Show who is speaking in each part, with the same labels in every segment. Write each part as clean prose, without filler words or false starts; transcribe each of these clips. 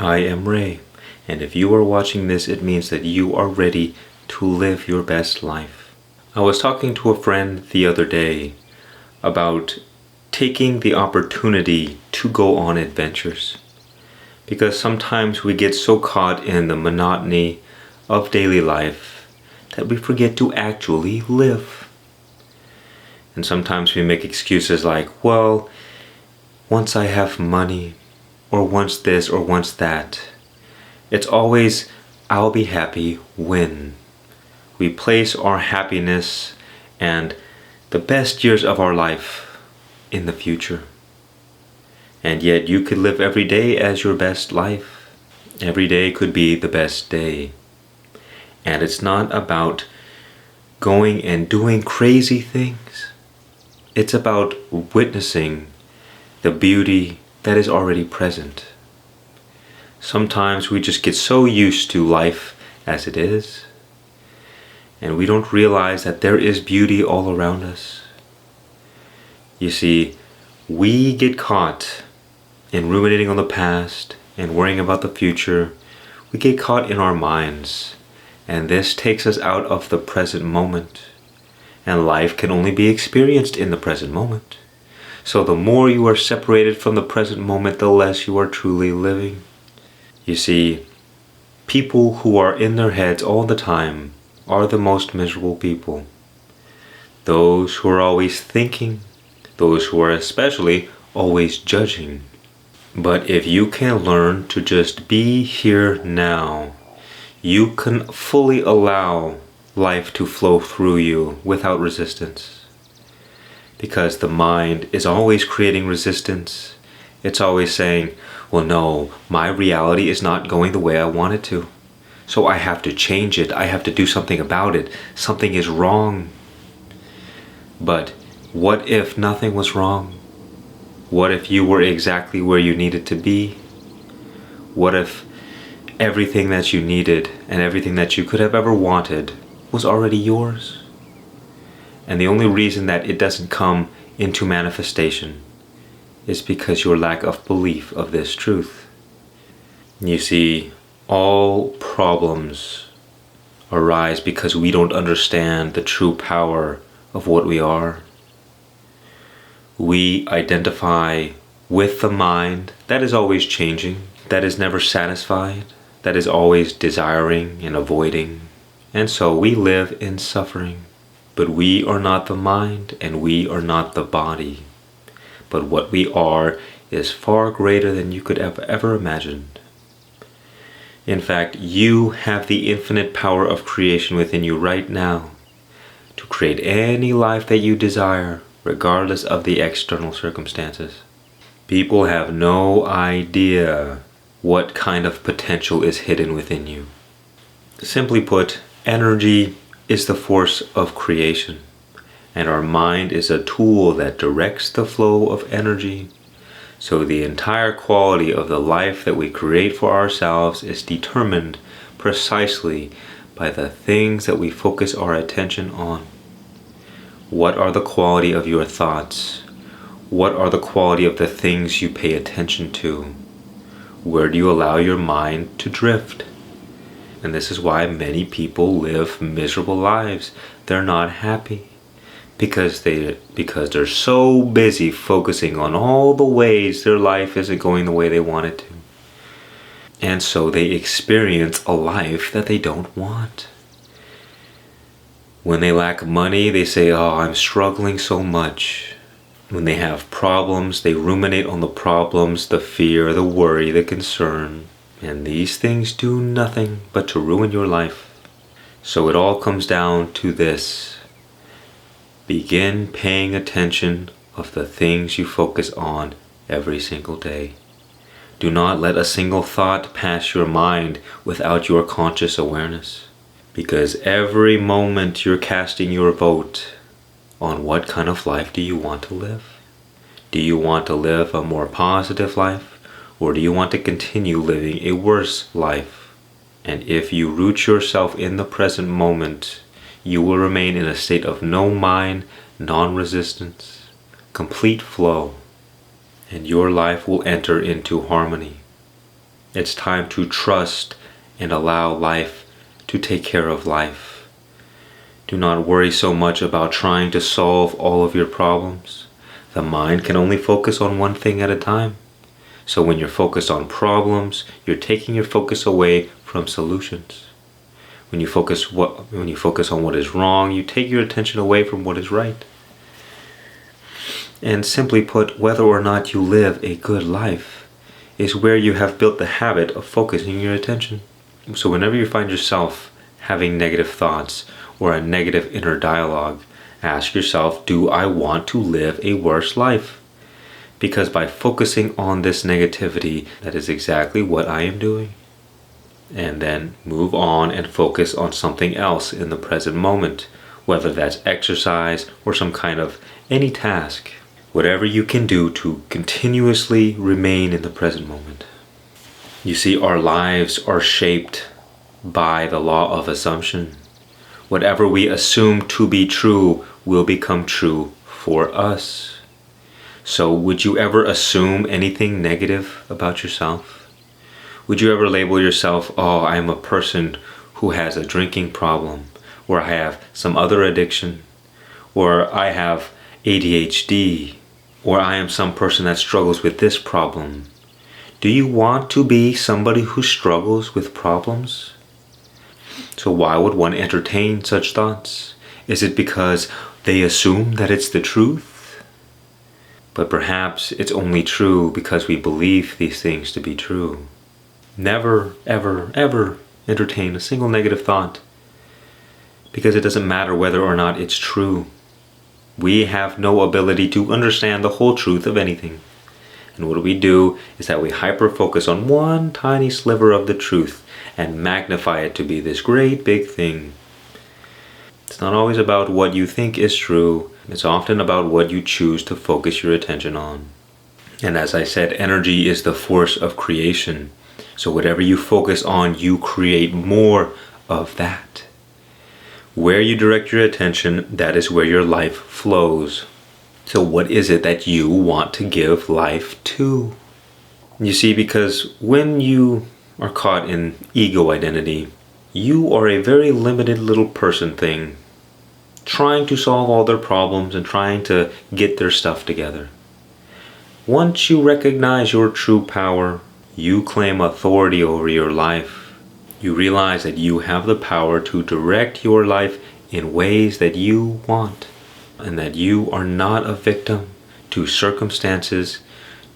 Speaker 1: I am Ray, and if you are watching this, it means that you are ready to live your best life. I was talking to a friend the other day about taking the opportunity to go on adventures. Because sometimes we get so caught in the monotony of daily life that we forget to actually live. And sometimes we make excuses like, well, once I have money, or once this, or once that. It's always, I'll be happy when. We place our happiness and the best years of our life in the future. And yet you could live every day as your best life. Every day could be the best day. And it's not about going and doing crazy things. It's about witnessing the beauty that is already present. Sometimes we just get so used to life as it is, and we don't realize that there is beauty all around us. You see, we get caught in ruminating on the past and worrying about the future. We get caught in our minds, and this takes us out of the present moment. And life can only be experienced in the present moment. So the more you are separated from the present moment, the less you are truly living. You see, people who are in their heads all the time are the most miserable people. Those who are always thinking, those who are especially always judging. But if you can learn to just be here now, you can fully allow life to flow through you without resistance. Because the mind is always creating resistance. It's always saying, well, no, my reality is not going the way I want it to. So I have to change it. I have to do something about it. Something is wrong. But what if nothing was wrong? What if you were exactly where you needed to be? What if everything that you needed and everything that you could have ever wanted was already yours? And the only reason that it doesn't come into manifestation is because your lack of belief of this truth. You see, all problems arise because we don't understand the true power of what we are. We identify with the mind that is always changing, that is never satisfied, that is always desiring and avoiding. And so we live in suffering. But we are not the mind and we are not the body. But what we are is far greater than you could have ever imagined. In fact, you have the infinite power of creation within you right now to create any life that you desire, regardless of the external circumstances. People have no idea what kind of potential is hidden within you. Simply put, energy is the force of creation, and our mind is a tool that directs the flow of energy. So the entire quality of the life that we create for ourselves is determined precisely by the things that we focus our attention on. What are the quality of your thoughts? What are the quality of the things you pay attention to? Where do you allow your mind to drift? And this is why many people live miserable lives. They're not happy because they're so busy focusing on all the ways their life isn't going the way they want it to. And so they experience a life that they don't want. When they lack money, they say, oh, I'm struggling so much. When they have problems, they ruminate on the problems, the fear, the worry, the concern. And these things do nothing but to ruin your life. So it all comes down to this. Begin paying attention of the things you focus on every single day. Do not let a single thought pass your mind without your conscious awareness. Because every moment you're casting your vote on what kind of life do you want to live. Do you want to live a more positive life? Or do you want to continue living a worse life? And if you root yourself in the present moment, you will remain in a state of no mind, non-resistance, complete flow, and your life will enter into harmony. It's time to trust and allow life to take care of life. Do not worry so much about trying to solve all of your problems. The mind can only focus on one thing at a time. So when you're focused on problems, you're taking your focus away from solutions. When you focus on what is wrong, you take your attention away from what is right. And simply put, whether or not you live a good life is where you have built the habit of focusing your attention. So whenever you find yourself having negative thoughts or a negative inner dialogue, ask yourself, do I want to live a worse life? Because by focusing on this negativity, that is exactly what I am doing. And then move on and focus on something else in the present moment, whether that's exercise or some kind of any task. Whatever you can do to continuously remain in the present moment. You see, our lives are shaped by the law of assumption. Whatever we assume to be true will become true for us. So would you ever assume anything negative about yourself? Would you ever label yourself, oh, I am a person who has a drinking problem, or I have some other addiction, or I have ADHD, or I am some person that struggles with this problem? Do you want to be somebody who struggles with problems? So why would one entertain such thoughts? Is it because they assume that it's the truth? But perhaps it's only true because we believe these things to be true. Never, ever, ever entertain a single negative thought, because it doesn't matter whether or not it's true. We have no ability to understand the whole truth of anything. And what we do is that we hyper-focus on one tiny sliver of the truth and magnify it to be this great big thing. It's not always about what you think is true. It's often about what you choose to focus your attention on. And as I said, energy is the force of creation. So whatever you focus on, you create more of that. Where you direct your attention, that is where your life flows. So what is it that you want to give life to? You see, because when you are caught in ego identity, you are a very limited little person thing, trying to solve all their problems and trying to get their stuff together. Once you recognize your true power, you claim authority over your life. You realize that you have the power to direct your life in ways that you want, and that you are not a victim to circumstances,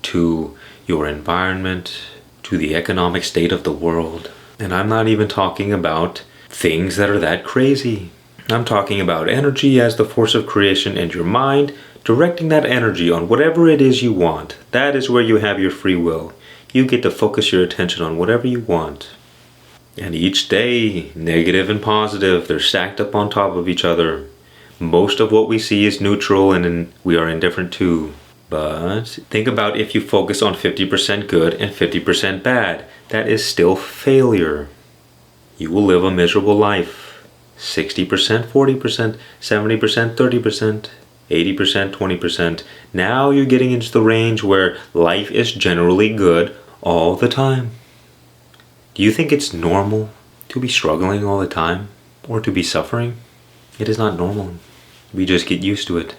Speaker 1: to your environment, to the economic state of the world. And I'm not even talking about things that are that crazy. I'm talking about energy as the force of creation and your mind directing that energy on whatever it is you want. That is where you have your free will. You get to focus your attention on whatever you want. And each day, negative and positive, they're stacked up on top of each other. Most of what we see is neutral and we are indifferent too. But think about if you focus on 50% good and 50% bad. That is still failure. You will live a miserable life. 60%, 40%, 70%, 30%, 80%, 20%. Now you're getting into the range where life is generally good all the time. Do you think it's normal to be struggling all the time or to be suffering? It is not normal. We just get used to it.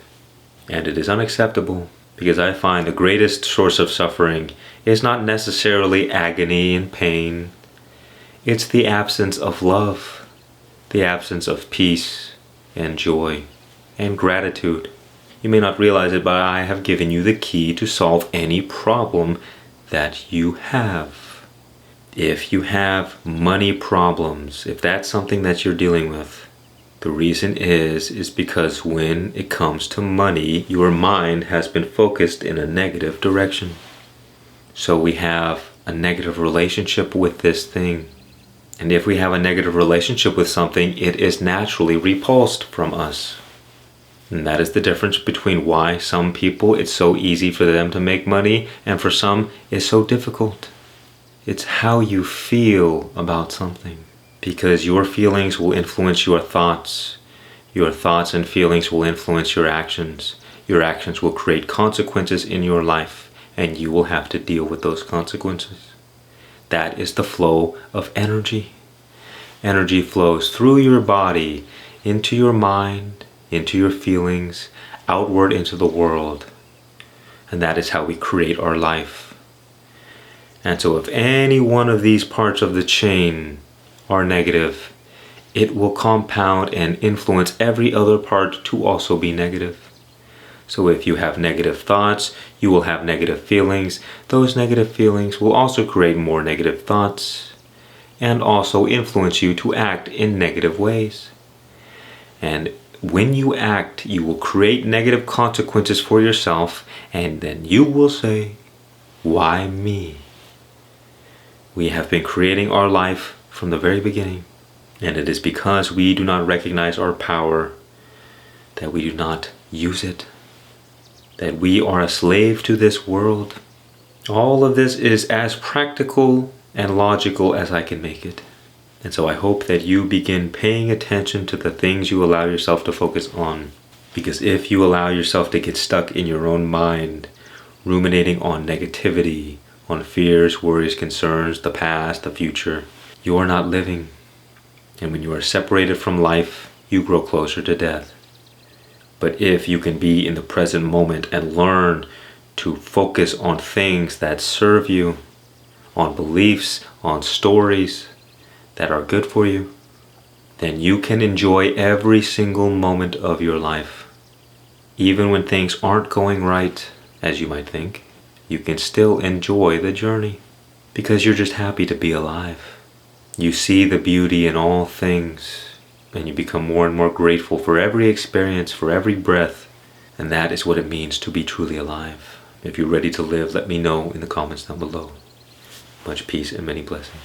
Speaker 1: And it is unacceptable, because I find the greatest source of suffering is not necessarily agony and pain. It's the absence of love, the absence of peace and joy and gratitude. You may not realize it, but I have given you the key to solve any problem that you have. If you have money problems, if that's something that you're dealing with, the reason is because when it comes to money, your mind has been focused in a negative direction. So we have a negative relationship with this thing. And if we have a negative relationship with something, it is naturally repulsed from us. And that is the difference between why some people it's so easy for them to make money and for some it's so difficult. It's how you feel about something. Because your feelings will influence your thoughts. Your thoughts and feelings will influence your actions. Your actions will create consequences in your life, and you will have to deal with those consequences. That is the flow of energy. Energy flows through your body, into your mind, into your feelings, outward into the world. And that is how we create our life. And so if any one of these parts of the chain are negative, it will compound and influence every other part to also be negative. So if you have negative thoughts, you will have negative feelings. Those negative feelings will also create more negative thoughts and also influence you to act in negative ways. And when you act, you will create negative consequences for yourself, and then you will say, "Why me?" We have been creating our life from the very beginning, and it is because we do not recognize our power that we do not use it, that we are a slave to this world. All of this is as practical and logical as I can make it. And so I hope that you begin paying attention to the things you allow yourself to focus on. Because if you allow yourself to get stuck in your own mind, ruminating on negativity, on fears, worries, concerns, the past, the future, you are not living. And when you are separated from life, you grow closer to death. But if you can be in the present moment and learn to focus on things that serve you, on beliefs, on stories that are good for you, then you can enjoy every single moment of your life. Even when things aren't going right, as you might think, you can still enjoy the journey because you're just happy to be alive. You see the beauty in all things, and you become more and more grateful for every experience, for every breath, and that is what it means to be truly alive. If you're ready to live, let me know in the comments down below. Much peace and many blessings.